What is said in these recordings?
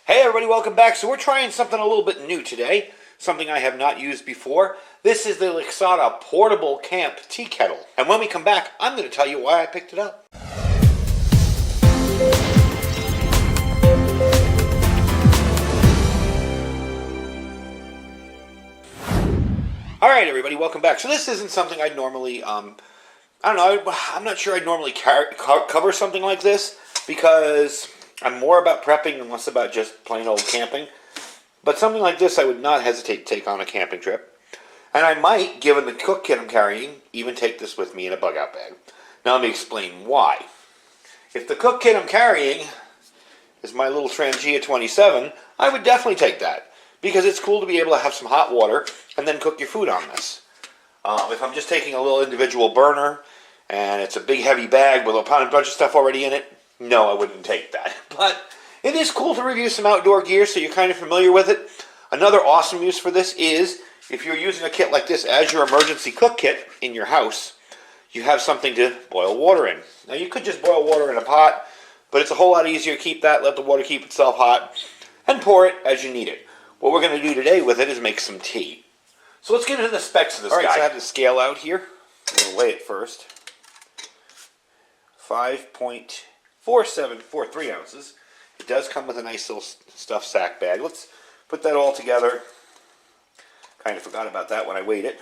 Hey everybody, welcome back. So we're trying something a little bit new today, something I have not used before. This is the Lixada portable camp tea kettle. And when we come back, I'm going to tell you why I picked it up. Alright everybody, welcome back. So this isn't something I'd normally, I'm not sure I'd normally cover something like this because I'm more about prepping and less about just plain old camping. But something like this I would not hesitate to take on a camping trip. And I might, given the cook kit I'm carrying, even take this with me in a bug out bag. Now let me explain why. If the cook kit I'm carrying is my little Trangia 27, I would definitely take that. Because it's cool to be able to have some hot water and then cook your food on this. If I'm just taking a little individual burner and it's a big heavy bag with a bunch of stuff already in it, no, I wouldn't take that. But it is cool to review some outdoor gear so you're kind of familiar with it. Another awesome use for this is if you're using a kit like this as your emergency cook kit in your house, you have something to boil water in. Now you could just boil water in a pot, but it's a whole lot easier to keep that, let the water keep itself hot, and pour it as you need it. What we're going to do today with it is make some tea. So let's get into the specs of this guy. Alright, so I have the scale out here. I'm going to weigh it first. 5.4743 ounces. It does come with a nice little stuffed sack bag. Let's put that all together. Kind of forgot about that when I weighed it.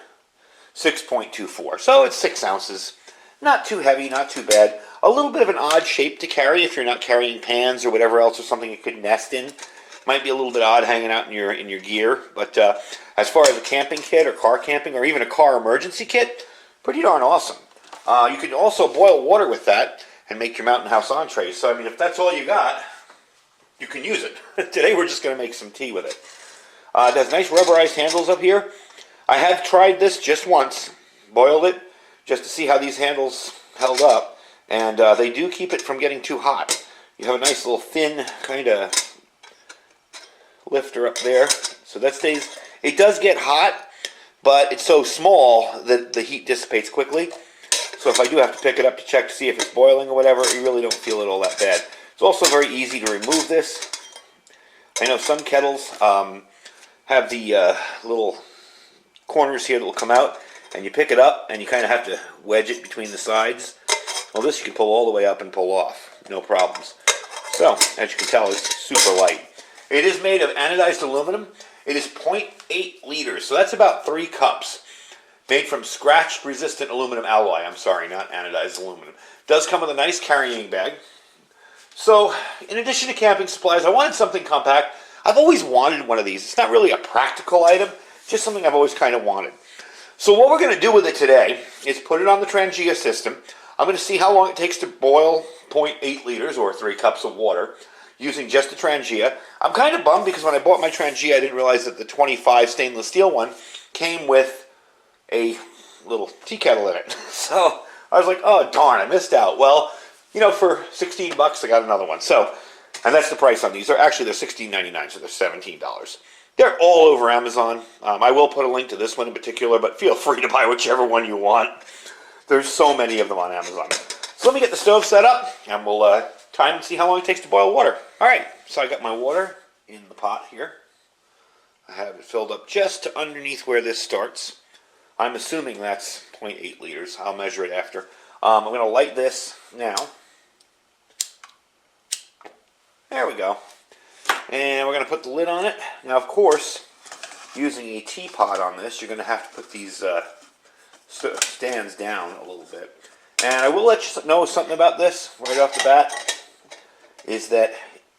6.24. So it's 6 ounces. Not too heavy, not too bad. A little bit of an odd shape to carry if you're not carrying pans or whatever else or something you could nest in. Might be a little bit odd hanging out in your gear, but as far as a camping kit or car camping or even a car emergency kit, pretty darn awesome. You can also boil water with that and make your mountain house entree. So I mean, if that's all you got, you can use it. Today we're just going to make some tea with it. It has nice rubberized handles up here. I have tried this just once, boiled it, just to see how these handles held up, and they do keep it from getting too hot. You have a nice little thin kind of lifter up there, so that stays. It does get hot, but it's so small that the heat dissipates quickly. So if I do have to pick it up to check to see if it's boiling or whatever, you really don't feel it all that bad. It's also very easy to remove this. I know some kettles have the little corners here that will come out, and you pick it up and you kind of have to wedge it between the sides. Well, this you can pull all the way up and pull off, no problems. So as you can tell, it's super light. It is made of anodized aluminum. It is 0.8 liters, so that's about 3 cups. Made from scratch-resistant aluminum alloy. I'm sorry, not anodized aluminum. Does come with a nice carrying bag. So, in addition to camping supplies, I wanted something compact. I've always wanted one of these. It's not really a practical item, just something I've always kind of wanted. So what we're going to do with it today is put it on the Trangia system. I'm going to see how long it takes to boil 0.8 liters, or 3 cups of water, using just the Trangia. I'm kind of bummed because when I bought my Trangia, I didn't realize that the 25 stainless steel one came with a little tea kettle in it. So I was like, oh darn, I missed out. Well, you know, for 16 bucks I got another one. So, and that's the price on these. They're $16.99, so they're $17. They're all over Amazon. I will put a link to this one in particular, but feel free to buy whichever one you want. There's so many of them on Amazon. So let me get the stove set up, and we'll time and see how long it takes to boil water. Alright, so I got my water in the pot here. I have it filled up just to underneath where this starts. I'm assuming that's 0.8 liters. I'll measure it after. I'm going to light this now. There we go. And we're going to put the lid on it. Now, of course, using a teapot on this, you're going to have to put these stands down a little bit. And I will let you know something about this right off the bat, is that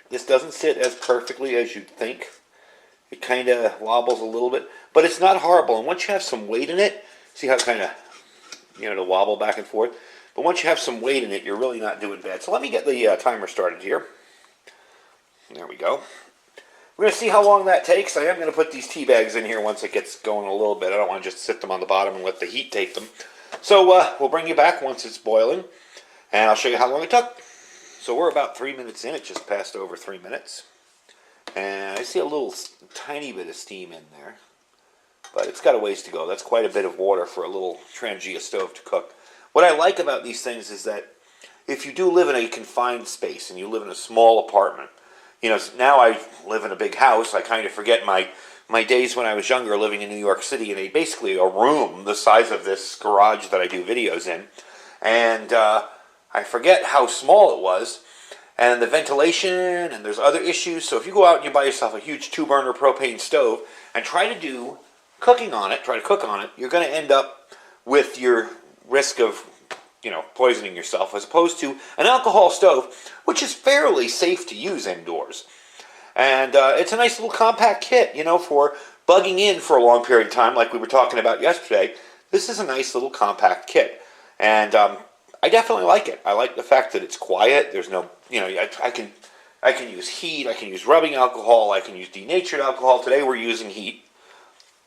this doesn't sit as perfectly as you'd think. It kind of wobbles a little bit, but it's not horrible. And once you have some weight in it, see how it kind of, you know, to wobble back and forth. But once you have some weight in it, you're really not doing bad. So let me get the timer started here. There we go. We're going to see how long that takes. I am going to put these tea bags in here once it gets going a little bit. I don't want to just sit them on the bottom and let the heat take them. So we'll bring you back once it's boiling, and I'll show you how long it took. So we're about 3 minutes in. It just passed over 3 minutes. And I see a little tiny bit of steam in there, but it's got a ways to go. That's quite a bit of water for a little Trangia stove to cook. What I like about these things is that if you do live in a confined space and you live in a small apartment, now I live in a big house. I kind of forget my days when I was younger living in New York City in basically a room the size of this garage that I do videos in. And I forget how small it was. And the ventilation, and there's other issues. So if you go out and you buy yourself a huge 2-burner propane stove and try to cook on it, you're going to end up with your risk of, poisoning yourself, as opposed to an alcohol stove, which is fairly safe to use indoors. And it's a nice little compact kit, for bugging in for a long period of time, like we were talking about yesterday. This is a nice little compact kit. And I definitely like it. I like the fact that it's quiet. There's no, I can use heat. I can use rubbing alcohol. I can use denatured alcohol. Today we're using heat,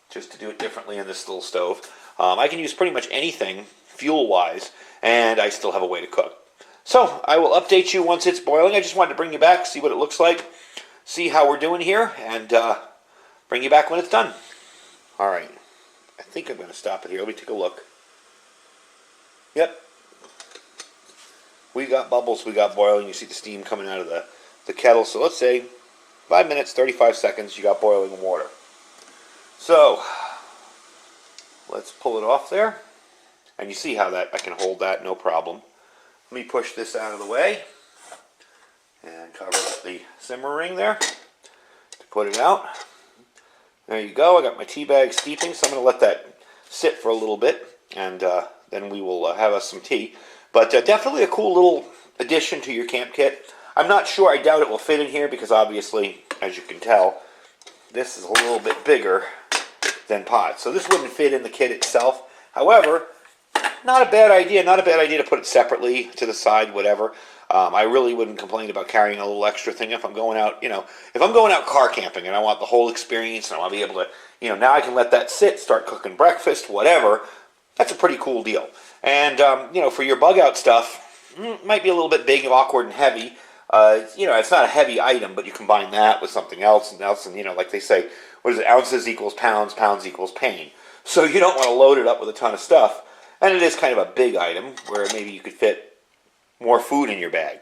just to do it differently in this little stove. I can use pretty much anything fuel-wise, and I still have a way to cook. So I will update you once it's boiling. I just wanted to bring you back, see what it looks like, see how we're doing here, and bring you back when it's done. All right. I think I'm going to stop it here. Let me take a look. Yep. We got bubbles, we got boiling. You see the steam coming out of the kettle. So let's say 5 minutes, 35 seconds, you got boiling water. So let's pull it off there. And you see how that I can hold that, no problem. Let me push this out of the way and cover up the simmer ring there to put it out. There you go. I got my tea bag steeping, so I'm going to let that sit for a little bit, and then we will have us some tea. But definitely a cool little addition to your camp kit. I'm not sure. I doubt it will fit in here because obviously, as you can tell, this is a little bit bigger than pots. So this wouldn't fit in the kit itself. However, not a bad idea. Not a bad idea to put it separately to the side, whatever. I really wouldn't complain about carrying a little extra thing if I'm going out, if I'm going out car camping and I want the whole experience and I want to be able to, now I can let that sit, start cooking breakfast, whatever. That's a pretty cool deal. And, for your bug out stuff, might be a little bit big and awkward and heavy. It's not a heavy item, but you combine that with something else, and like they say, what is it, ounces equals pounds, pounds equals pain. So you don't want to load it up with a ton of stuff. And it is kind of a big item where maybe you could fit more food in your bag.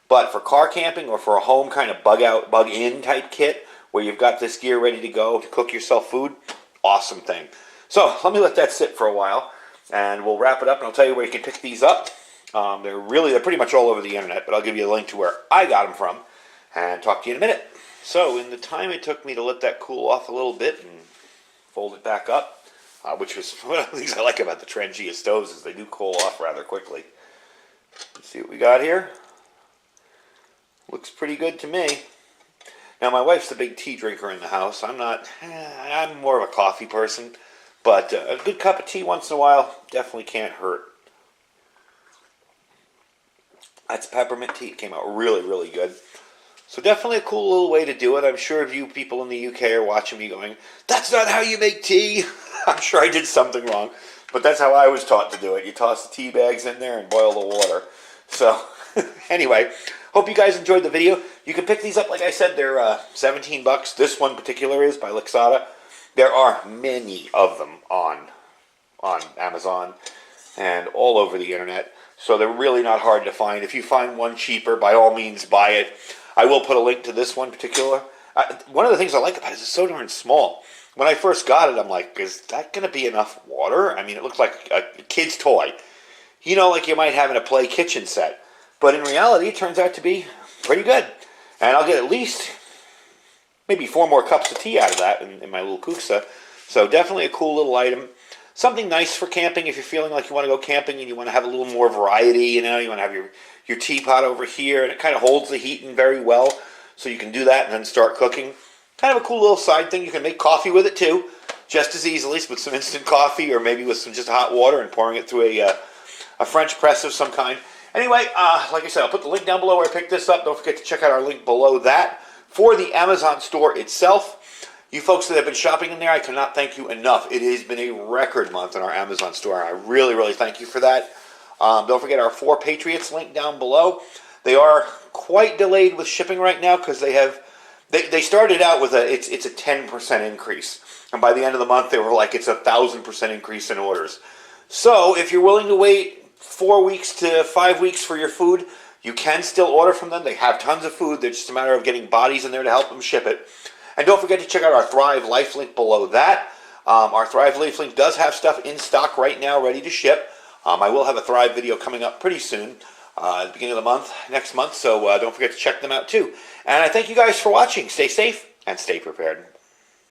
But for car camping or for a home kind of bug out, bug in type kit where you've got this gear ready to go to cook yourself food, awesome thing. So let me let that sit for a while and we'll wrap it up and I'll tell you where you can pick these up. They're pretty much all over the internet, but I'll give you a link to where I got them from and talk to you in a minute. So in the time it took me to let that cool off a little bit and fold it back up, which was one of the things I like about the Trangia stoves is they do cool off rather quickly. Let's see what we got here. Looks pretty good to me. Now my wife's a big tea drinker in the house. I'm not. I'm more of a coffee person, but a good cup of tea once in a while definitely can't hurt. That's peppermint tea. It came out really, really good. So definitely a cool little way to do it. I'm sure if you people in the UK are watching me going, that's not how you make tea. I'm sure I did something wrong. But that's how I was taught to do it. You toss the tea bags in there and boil the water. So anyway, hope you guys enjoyed the video. You can pick these up, like I said, they're $17. This one particular is by Lixada. There are many of them on Amazon and all over the internet. So they're really not hard to find. If you find one cheaper, by all means buy it. I will put a link to this one particular. One of the things I like about it is it's so darn small. When I first got it, I'm like, is that going to be enough water? I mean, it looks like a kid's toy. Like you might have in a play kitchen set. But in reality, it turns out to be pretty good. And I'll get at least maybe 4 more cups of tea out of that in my little Cookware. So definitely a cool little item. Something nice for camping if you're feeling like you want to go camping and you want to have a little more variety. You want to have your teapot over here, and it kind of holds the heat in very well. So you can do that and then start cooking. Kind of a cool little side thing. You can make coffee with it too, just as easily with some instant coffee or maybe with some just hot water and pouring it through a French press of some kind. Anyway, like I said, I'll put the link down below where I picked this up. Don't forget to check out our link below that for the Amazon store itself. You folks that have been shopping in there, I cannot thank you enough. It has been a record month in our Amazon store. I really, really thank you for that. Don't forget our 4 Patriots link down below. They are quite delayed with shipping right now because they started out with it's a 10% increase. And by the end of the month, they were like, it's 1,000% increase in orders. So if you're willing to wait 4 weeks to 5 weeks for your food, You can still order from them. They have tons of food. They're just a matter of getting bodies in there to help them ship it. And don't forget to check out our Thrive Life link below that. Our Thrive Life link does have stuff in stock right now ready to ship. I will have a Thrive video coming up pretty soon, at the beginning of the month, next month. So don't forget to check them out too. And I thank you guys for watching. Stay safe and stay prepared.